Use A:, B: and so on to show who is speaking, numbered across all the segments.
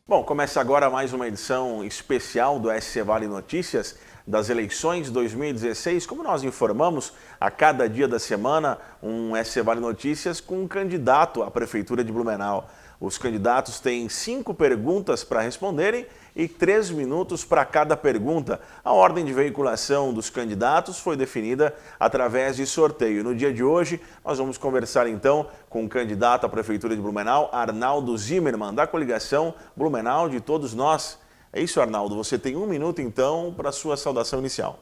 A: Bom, começa agora mais uma edição especial do SC Vale Notícias das eleições 2016. Como nós informamos, a cada dia da semana, um SC Vale Notícias com um candidato à Prefeitura de Blumenau. Os candidatos têm 5 perguntas para responderem e 3 minutos para cada pergunta. A ordem de veiculação dos candidatos foi definida através de sorteio. No dia de hoje, nós vamos conversar então com o candidato à Prefeitura de Blumenau, Arnaldo Zimmermann, da coligação Blumenau de Todos Nós. É isso, Arnaldo. Você tem 1 minuto então para a sua saudação inicial.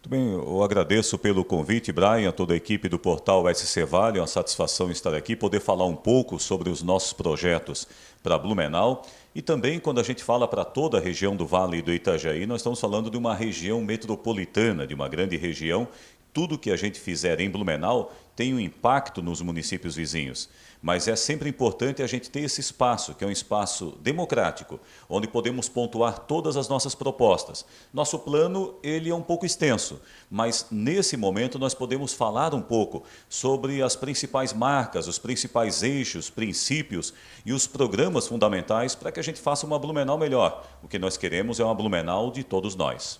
B: Muito bem, eu agradeço pelo convite, Brian, toda a equipe do portal SC Vale, é uma satisfação estar aqui, poder falar um pouco sobre os nossos projetos para Blumenau e também quando a gente fala para toda a região do Vale do Itajaí, nós estamos falando de uma região metropolitana, de uma grande região. Tudo que a gente fizer em Blumenau tem um impacto nos municípios vizinhos, mas é sempre importante a gente ter esse espaço, que é um espaço democrático, onde podemos pontuar todas as nossas propostas. Nosso plano ele é um pouco extenso, mas nesse momento nós podemos falar um pouco sobre as principais marcas, os principais eixos, princípios e os programas fundamentais para que a gente faça uma Blumenau melhor. O que nós queremos é uma Blumenau de todos nós.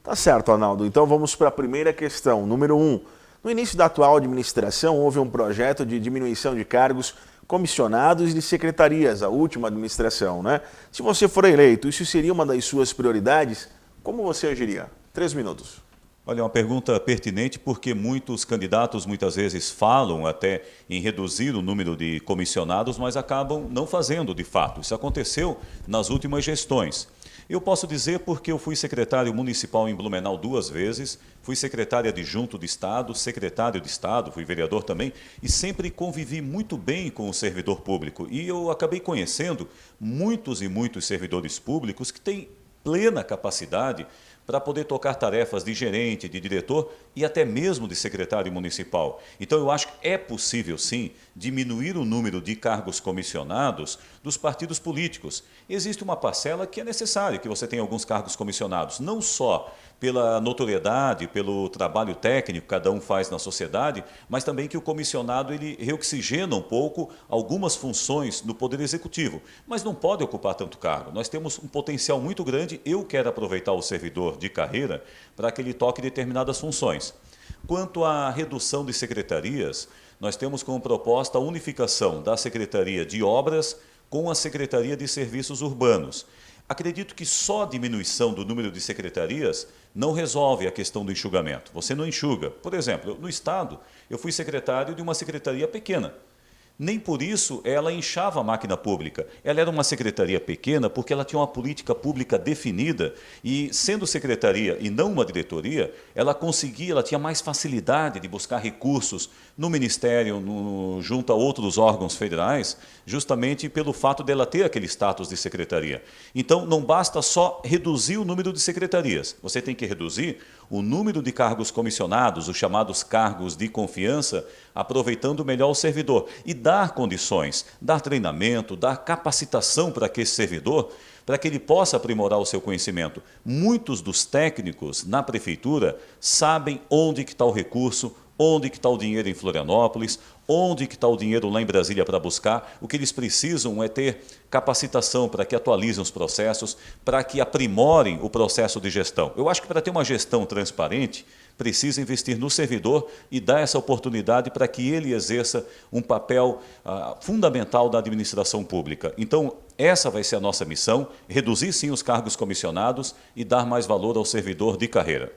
A: Tá certo, Arnaldo. Então vamos para a primeira questão, número 1. No início da atual administração, houve um projeto de diminuição de cargos comissionados e de secretarias, a última administração, né? Se você for eleito, isso seria uma das suas prioridades? Como você agiria? 3 minutos.
B: Olha, é uma pergunta pertinente porque muitos candidatos muitas vezes falam até em reduzir o número de comissionados, mas acabam não fazendo de fato. Isso aconteceu nas últimas gestões. Eu posso dizer porque eu fui secretário municipal em Blumenau 2 vezes, fui secretário adjunto de Estado, secretário de Estado, fui vereador também, e sempre convivi muito bem com o servidor público. E eu acabei conhecendo muitos e muitos servidores públicos que têm plena capacidade para poder tocar tarefas de gerente, de diretor e até mesmo de secretário municipal. Então eu acho que é possível sim diminuir o número de cargos comissionados dos partidos políticos. Existe uma parcela que é necessária que você tenha alguns cargos comissionados, não só pela notoriedade, pelo trabalho técnico que cada um faz na sociedade, mas também que o comissionado ele reoxigena um pouco algumas funções do Poder Executivo, mas não pode ocupar tanto cargo. Nós temos um potencial muito grande, eu quero aproveitar o servidor de carreira para que ele toque determinadas funções. Quanto à redução de secretarias, nós temos como proposta a unificação da Secretaria de Obras com a Secretaria de Serviços Urbanos. Acredito que só a diminuição do número de secretarias não resolve a questão do enxugamento. Você não enxuga. Por exemplo, no Estado, eu fui secretário de uma secretaria pequena. Nem por isso ela inchava a máquina pública. Ela era uma secretaria pequena porque ela tinha uma política pública definida e, sendo secretaria e não uma diretoria, ela tinha mais facilidade de buscar recursos no Ministério, junto a outros órgãos federais, justamente pelo fato dela ter aquele status de secretaria. Então, não basta só reduzir o número de secretarias, você tem que reduzir o número de cargos comissionados, os chamados cargos de confiança, aproveitando melhor o servidor e dar condições, dar treinamento, dar capacitação para que esse servidor, para que ele possa aprimorar o seu conhecimento. Muitos dos técnicos na prefeitura sabem onde que está o recurso, onde que está o dinheiro em Florianópolis, onde que está o dinheiro lá em Brasília para buscar. O que eles precisam é ter capacitação para que atualizem os processos, para que aprimorem o processo de gestão. Eu acho que para ter uma gestão transparente, precisa investir no servidor e dar essa oportunidade para que ele exerça um papel fundamental da administração pública. Então, essa vai ser a nossa missão, reduzir sim os cargos comissionados e dar mais valor ao servidor de carreira.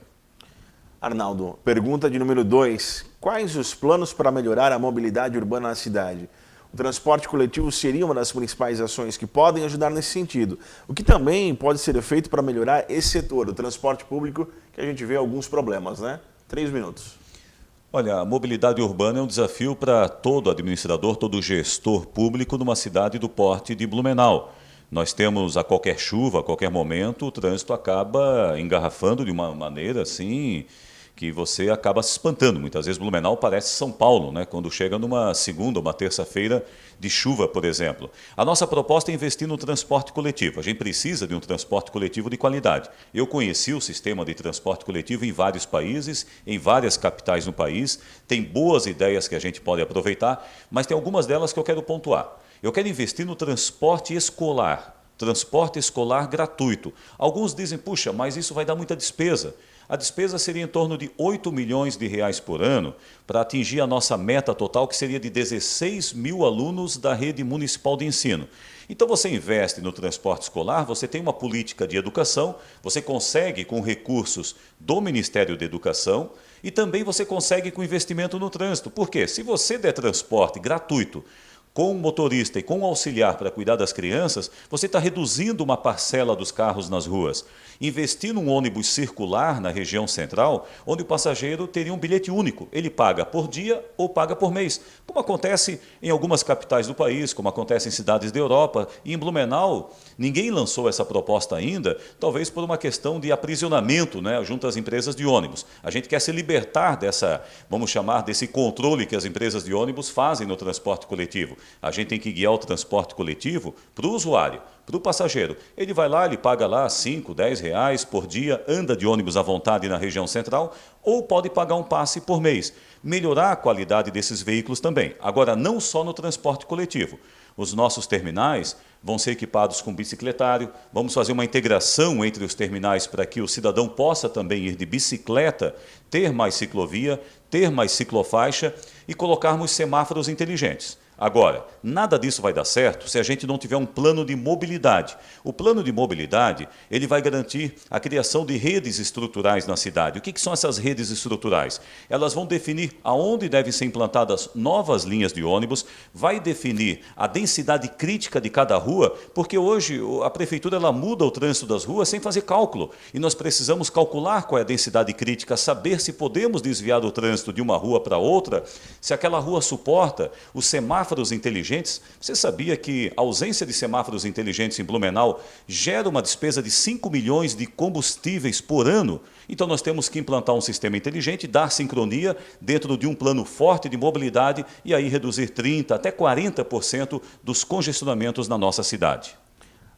A: Arnaldo, pergunta de número 2. Quais os planos para melhorar a mobilidade urbana na cidade? O transporte coletivo seria uma das principais ações que podem ajudar nesse sentido. O que também pode ser feito para melhorar esse setor, o transporte público, que a gente vê alguns problemas, né? 3 minutos.
B: Olha, a mobilidade urbana é um desafio para todo administrador, todo gestor público numa cidade do porte de Blumenau. Nós temos, a qualquer chuva, a qualquer momento, o trânsito acaba engarrafando de uma maneira assim que você acaba se espantando. Muitas vezes Blumenau parece São Paulo, né? Quando chega numa segunda ou uma terça-feira de chuva, por exemplo. A nossa proposta é investir no transporte coletivo. A gente precisa de um transporte coletivo de qualidade. Eu conheci o sistema de transporte coletivo em vários países, em várias capitais no país. Tem boas ideias que a gente pode aproveitar, mas tem algumas delas que eu quero pontuar. Eu quero investir no transporte escolar. transporte escolar gratuito. Alguns dizem, puxa, mas isso vai dar muita despesa. A despesa seria em torno de 8 milhões de reais por ano para atingir a nossa meta total, que seria de 16 mil alunos da rede municipal de ensino. Então você investe no transporte escolar, você tem uma política de educação, você consegue com recursos do Ministério da Educação e também você consegue com investimento no trânsito. Por quê? Se você der transporte gratuito com o motorista e com o auxiliar para cuidar das crianças, você está reduzindo uma parcela dos carros nas ruas. Investir num ônibus circular na região central, onde o passageiro teria um bilhete único. Ele paga por dia ou paga por mês, como acontece em algumas capitais do país, como acontece em cidades da Europa. E em Blumenau, ninguém lançou essa proposta ainda, talvez por uma questão de aprisionamento, né, junto às empresas de ônibus. A gente quer se libertar dessa, vamos chamar, desse controle que as empresas de ônibus fazem no transporte coletivo. A gente tem que guiar o transporte coletivo para o usuário, para o passageiro. Ele vai lá, ele paga lá 5, 10 reais por dia, anda de ônibus à vontade na região central, ou pode pagar um passe por mês. Melhorar a qualidade desses veículos também. Agora, não só no transporte coletivo. Os nossos terminais vão ser equipados com bicicletário, vamos fazer uma integração entre os terminais para que o cidadão possa também ir de bicicleta, ter mais ciclovia, ter mais ciclofaixa e colocarmos semáforos inteligentes. Agora, nada disso vai dar certo se a gente não tiver um plano de mobilidade. O plano de mobilidade, ele vai garantir a criação de redes estruturais na cidade. O que são essas redes estruturais? Elas vão definir aonde devem ser implantadas novas linhas de ônibus, vai definir a densidade crítica de cada rua, porque hoje a prefeitura ela muda o trânsito das ruas sem fazer cálculo. E nós precisamos calcular qual é a densidade crítica, saber se podemos desviar o trânsito de uma rua para outra, se aquela rua suporta os semáforos inteligentes. Você sabia que a ausência de semáforos inteligentes em Blumenau gera uma despesa de 5 milhões de combustíveis por ano? Então nós temos que implantar um sistema inteligente, dar sincronia dentro de um plano forte de mobilidade e aí reduzir 30% até 40% dos congestionamentos na nossa cidade.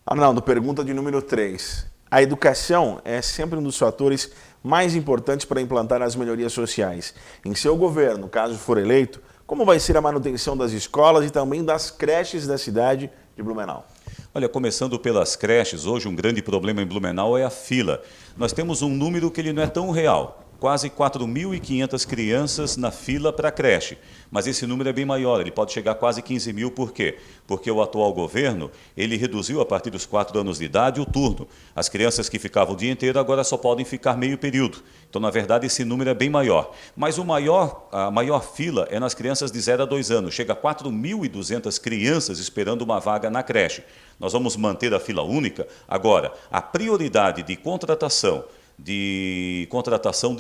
A: Arnaldo, pergunta de número 3. A educação é sempre um dos fatores mais importantes para implantar as melhorias sociais. Em seu governo, caso for eleito, como vai ser a manutenção das escolas e também das creches da cidade de Blumenau?
B: Olha, começando pelas creches, hoje um grande problema em Blumenau é a fila. Nós temos um número que ele não é tão real. Quase 4.500 crianças na fila para a creche. Mas esse número é bem maior, ele pode chegar a quase 15 mil. Por quê? Porque o atual governo, ele reduziu a partir dos 4 anos de idade o turno. As crianças que ficavam o dia inteiro agora só podem ficar meio período. Então, na verdade, esse número é bem maior. Mas a maior fila é nas crianças de 0 a 2 anos. Chega a 4.200 crianças esperando uma vaga na creche. Nós vamos manter a fila única. Agora, a prioridade de contratação de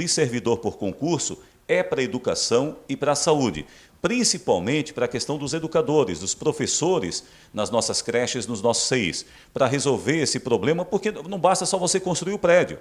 B: servidor por concurso é para a educação e para a saúde, principalmente para a questão dos educadores, dos professores nas nossas creches, nos nossos CIs, para resolver esse problema, porque não basta só você construir o prédio.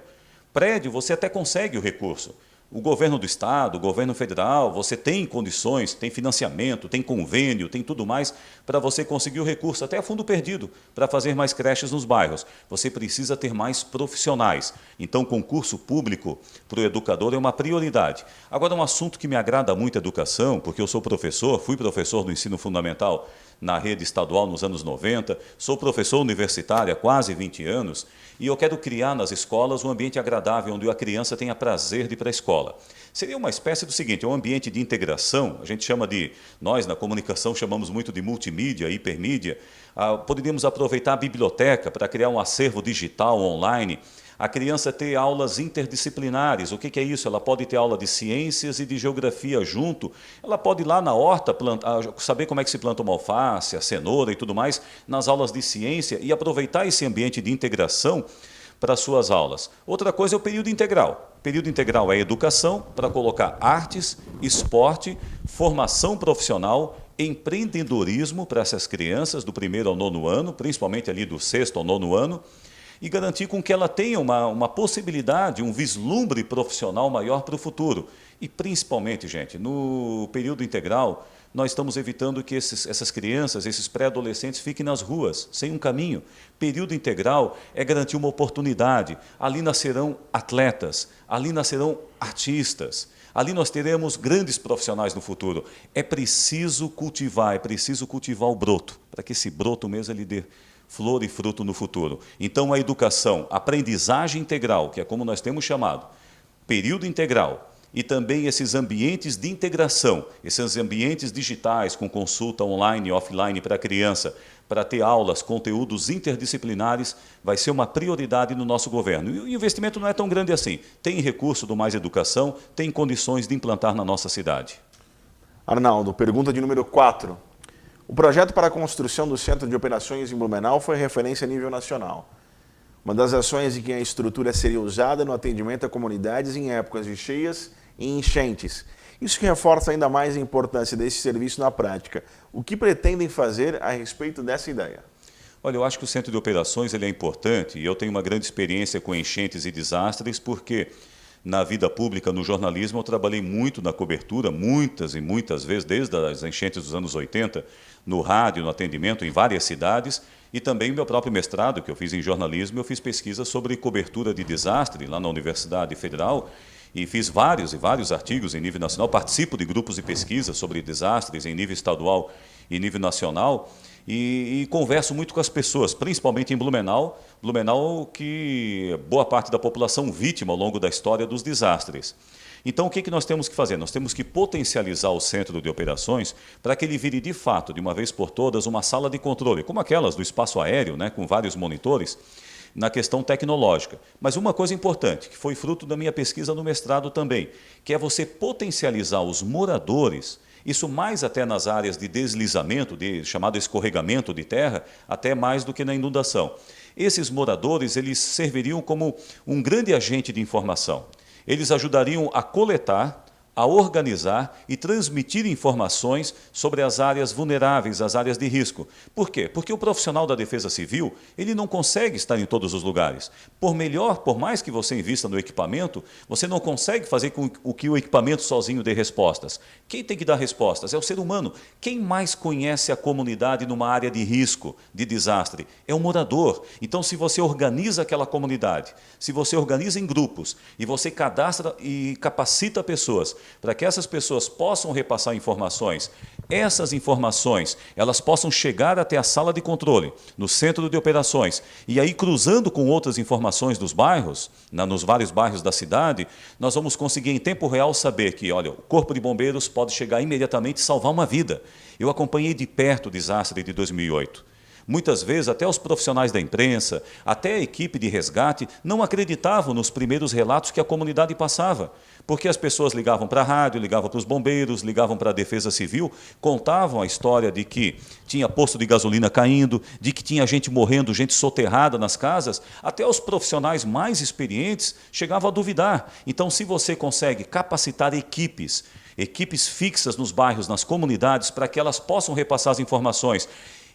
B: Prédio, você até consegue o recurso. O governo do estado, o governo federal, você tem condições, tem financiamento, tem convênio, tem tudo mais para você conseguir o recurso, até a fundo perdido, para fazer mais creches nos bairros. Você precisa ter mais profissionais. Então, concurso público para o educador é uma prioridade. Agora, um assunto que me agrada muito a educação, porque eu sou professor, fui professor do ensino fundamental na rede estadual nos anos 90, sou professor universitário há quase 20 anos, e eu quero criar nas escolas um ambiente agradável, onde a criança tenha prazer de ir para a escola. Seria uma espécie do seguinte, um ambiente de integração, a gente chama de, nós na comunicação chamamos muito de multimídia, hipermídia, poderíamos aproveitar a biblioteca para criar um acervo digital online, a criança ter aulas interdisciplinares. O que é isso? Ela pode ter aula de ciências e de geografia junto. Ela pode ir lá na horta, saber como é que se planta uma alface, a cenoura e tudo mais, nas aulas de ciência e aproveitar esse ambiente de integração para as suas aulas. Outra coisa é o período integral. O período integral é educação para colocar artes, esporte, formação profissional, empreendedorismo para essas crianças do 1º ao 9º ano, principalmente ali do 6º ao 9º ano, e garantir com que ela tenha uma possibilidade, um vislumbre profissional maior para o futuro. E principalmente, gente, no período integral, nós estamos evitando que essas crianças, esses pré-adolescentes fiquem nas ruas, sem um caminho. Período integral é garantir uma oportunidade. Ali nascerão atletas, ali nascerão artistas, ali nós teremos grandes profissionais no futuro. É preciso cultivar o broto, para que esse broto mesmo ele dê flor e fruto no futuro. Então, a educação, aprendizagem integral, que é como nós temos chamado, período integral, e também esses ambientes de integração, esses ambientes digitais com consulta online e offline para a criança, para ter aulas, conteúdos interdisciplinares, vai ser uma prioridade no nosso governo. E o investimento não é tão grande assim. Tem recurso do Mais Educação, tem condições de implantar na nossa cidade.
A: Arnaldo, pergunta de número 4. O projeto para a construção do Centro de Operações em Blumenau foi referência a nível nacional. Uma das ações em que a estrutura seria usada no atendimento a comunidades em épocas de cheias e enchentes. Isso que reforça ainda mais a importância desse serviço na prática. O que pretendem fazer a respeito dessa ideia?
B: Olha, eu acho que o Centro de Operações ele é importante e eu tenho uma grande experiência com enchentes e desastres porque na vida pública, no jornalismo, eu trabalhei muito na cobertura, muitas e muitas vezes, desde as enchentes dos anos 80, no rádio, no atendimento em várias cidades e também meu próprio mestrado, que eu fiz em jornalismo, eu fiz pesquisa sobre cobertura de desastre lá na Universidade Federal e fiz vários e vários artigos em nível nacional, participo de grupos de pesquisa sobre desastres em nível estadual e nível nacional e converso muito com as pessoas, principalmente em Blumenau, que boa parte da população vítima ao longo da história dos desastres. Então, o que nós temos que fazer? Nós temos que potencializar o Centro de Operações para que ele vire, de fato, de uma vez por todas, uma sala de controle, como aquelas do espaço aéreo, né, com vários monitores, na questão tecnológica. Mas uma coisa importante, que foi fruto da minha pesquisa no mestrado também, que é você potencializar os moradores, isso mais até nas áreas de deslizamento, de chamado escorregamento de terra, até mais do que na inundação. Esses moradores, eles serviriam como um grande agente de informação. Eles ajudariam a coletar, a organizar e transmitir informações sobre as áreas vulneráveis, as áreas de risco. Por quê? Porque o profissional da Defesa Civil, ele não consegue estar em todos os lugares. Por mais que você invista no equipamento, você não consegue fazer com que o equipamento sozinho dê respostas. Quem tem que dar respostas? É o ser humano. Quem mais conhece a comunidade numa área de risco, de desastre? É o morador. Então, se você organiza aquela comunidade, se você organiza em grupos e você cadastra e capacita pessoas para que essas pessoas possam repassar informações, essas informações elas possam chegar até a sala de controle, no centro de operações, e aí cruzando com outras informações dos bairros, nos vários bairros da cidade, nós vamos conseguir em tempo real saber que, olha, o Corpo de Bombeiros pode chegar imediatamente e salvar uma vida. Eu acompanhei de perto o desastre de 2008. Muitas vezes, até os profissionais da imprensa, até a equipe de resgate, não acreditavam nos primeiros relatos que a comunidade passava. Porque as pessoas ligavam para a rádio, ligavam para os bombeiros, ligavam para a Defesa Civil, contavam a história de que tinha posto de gasolina caindo, de que tinha gente morrendo, gente soterrada nas casas. Até os profissionais mais experientes chegavam a duvidar. Então, se você consegue capacitar equipes fixas nos bairros, nas comunidades, para que elas possam repassar as informações,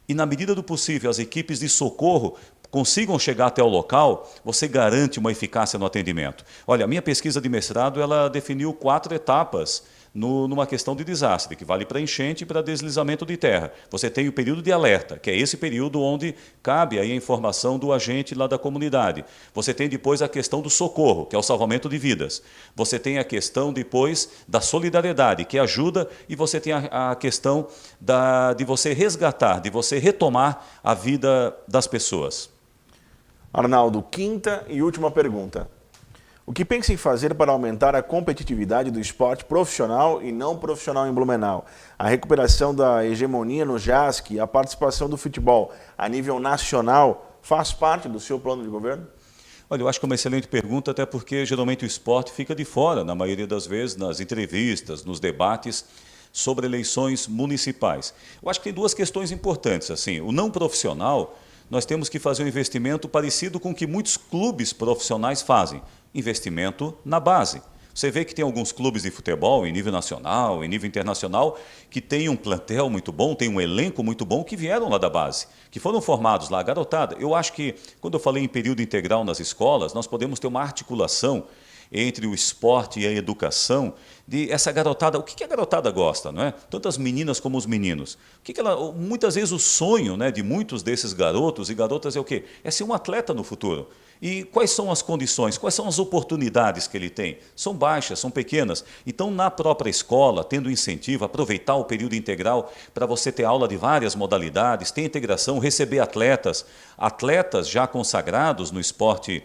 B: e, na medida do possível, as equipes de socorro consigam chegar até o local, você garante uma eficácia no atendimento. Olha, a minha pesquisa de mestrado, ela definiu 4 etapas numa questão de desastre, que vale para enchente e para deslizamento de terra. Você tem o período de alerta, que é esse período onde cabe aí a informação do agente lá da comunidade. Você tem depois a questão do socorro, que é o salvamento de vidas. Você tem a questão depois da solidariedade, que ajuda, e você tem a questão de você resgatar, de você retomar a vida das pessoas.
A: Arnaldo, quinta e última pergunta. O que pensa em fazer para aumentar a competitividade do esporte profissional e não profissional em Blumenau? A recuperação da hegemonia no JASC e a participação do futebol a nível nacional faz parte do seu plano de governo?
B: Olha, eu acho que é uma excelente pergunta, até porque geralmente o esporte fica de fora, na maioria das vezes, nas entrevistas, nos debates sobre eleições municipais. Eu acho que tem 2 questões importantes. Assim, o não profissional, nós temos que fazer um investimento parecido com o que muitos clubes profissionais fazem. Investimento na base. Você vê que tem alguns clubes de futebol em nível nacional, em nível internacional, que têm um plantel muito bom, tem um elenco muito bom, que vieram lá da base, que foram formados lá, garotada. Eu acho que, quando eu falei em período integral nas escolas, nós podemos ter uma articulação entre o esporte e a educação, de essa garotada, o que a garotada gosta, não é? Tanto as meninas como os meninos. Muitas vezes o sonho, né, de muitos desses garotos e garotas é o quê? É ser um atleta no futuro. E quais são as condições, quais são as oportunidades que ele tem? São baixas, são pequenas. Então, na própria escola, tendo incentivo, aproveitar o período integral para você ter aula de várias modalidades, ter integração, receber atletas já consagrados no esporte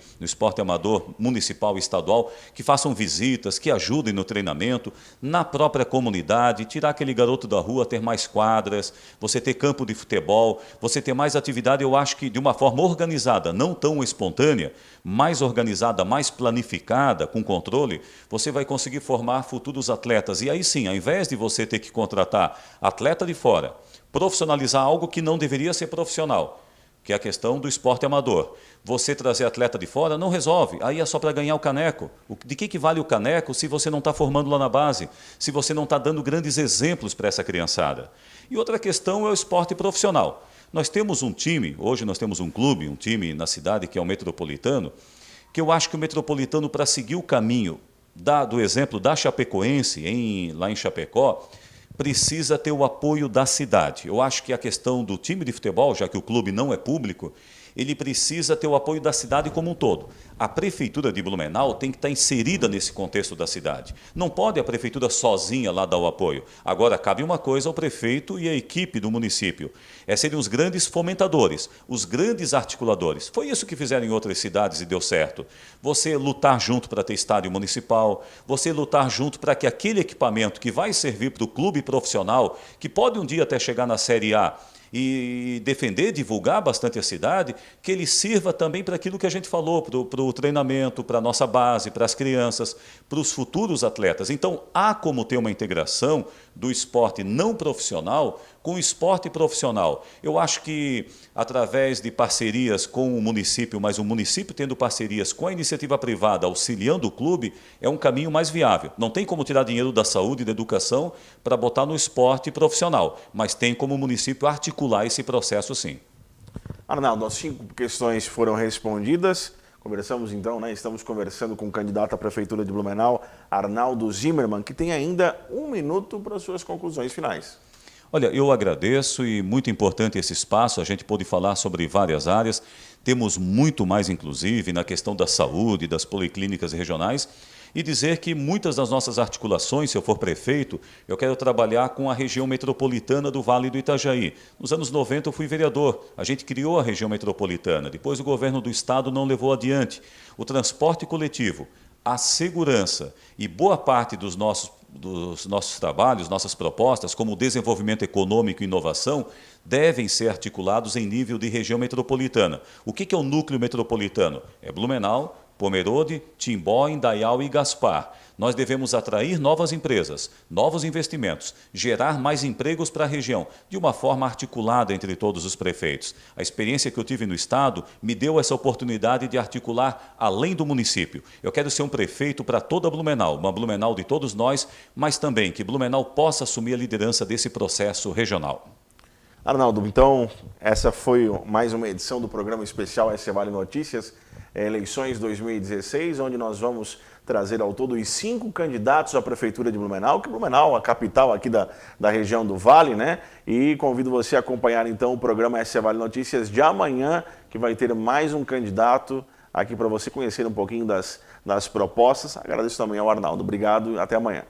B: amador municipal e estadual, que façam visitas, que ajudem no treinamento, na própria comunidade, tirar aquele garoto da rua, ter mais quadras, você ter campo de futebol, você ter mais atividade, eu acho que de uma forma organizada, não tão espontânea, mais organizada, mais planificada, com controle, você vai conseguir formar futuros atletas. E aí sim, ao invés de você ter que contratar atleta de fora, profissionalizar algo que não deveria ser profissional, que é a questão do esporte amador. Você trazer atleta de fora não resolve, aí é só para ganhar o caneco. De que vale o caneco se você não está formando lá na base, se você não está dando grandes exemplos para essa criançada? E outra questão é o esporte profissional. Nós temos um time, hoje nós temos um clube, um time na cidade que é o Metropolitano, que eu acho que o Metropolitano, para seguir o caminho do exemplo da Chapecoense, lá em Chapecó, precisa ter o apoio da cidade. Eu acho que a questão do time de futebol, já que o clube não é público, ele precisa ter o apoio da cidade como um todo. A Prefeitura de Blumenau tem que estar inserida nesse contexto da cidade. Não pode a Prefeitura sozinha lá dar o apoio. Agora, cabe uma coisa ao prefeito e à equipe do município. Serem os grandes fomentadores, os grandes articuladores. Foi isso que fizeram em outras cidades e deu certo. Você lutar junto para ter estádio municipal, você lutar junto para que aquele equipamento que vai servir para o clube profissional, que pode um dia até chegar na Série A, e defender, divulgar bastante a cidade, que ele sirva também para aquilo que a gente falou, para o treinamento, para a nossa base, para as crianças, para os futuros atletas. Então, há como ter uma integração do esporte não profissional com o esporte profissional. Eu acho que, através de parcerias com o município, mas o município tendo parcerias com a iniciativa privada, auxiliando o clube, é um caminho mais viável. Não tem como tirar dinheiro da saúde e da educação para botar no esporte profissional, mas tem como o município articular esse processo, sim.
A: Arnaldo, as 5 questões foram respondidas. Conversamos então, estamos conversando com o candidato à Prefeitura de Blumenau, Arnaldo Zimmermann, que tem ainda 1 minuto para suas conclusões finais.
B: Olha, eu agradeço e muito importante esse espaço, a gente pôde falar sobre várias áreas, temos muito mais inclusive na questão da saúde, das policlínicas regionais, e dizer que muitas das nossas articulações, se eu for prefeito, eu quero trabalhar com a região metropolitana do Vale do Itajaí. Nos anos 90 eu fui vereador, a gente criou a região metropolitana, depois o governo do estado não levou adiante. O transporte coletivo, a segurança e boa parte dos nossos trabalhos, nossas propostas, como o desenvolvimento econômico e inovação, devem ser articulados em nível de região metropolitana. O que é o núcleo metropolitano? É Blumenau, Pomerode, Timbó, Indaial e Gaspar. Nós devemos atrair novas empresas, novos investimentos, gerar mais empregos para a região, de uma forma articulada entre todos os prefeitos. A experiência que eu tive no estado me deu essa oportunidade de articular além do município. Eu quero ser um prefeito para toda Blumenau, uma Blumenau de todos nós, mas também que Blumenau possa assumir a liderança desse processo regional.
A: Arnaldo, então, essa foi mais uma edição do programa especial SC Vale Notícias, Eleições 2016, onde nós vamos trazer ao todo os 5 candidatos à Prefeitura de Blumenau, que Blumenau, a capital aqui da região do Vale, E convido você a acompanhar então o programa SC Vale Notícias de amanhã, que vai ter mais um candidato aqui para você conhecer um pouquinho das propostas. Agradeço também ao Arnaldo. Obrigado e até amanhã.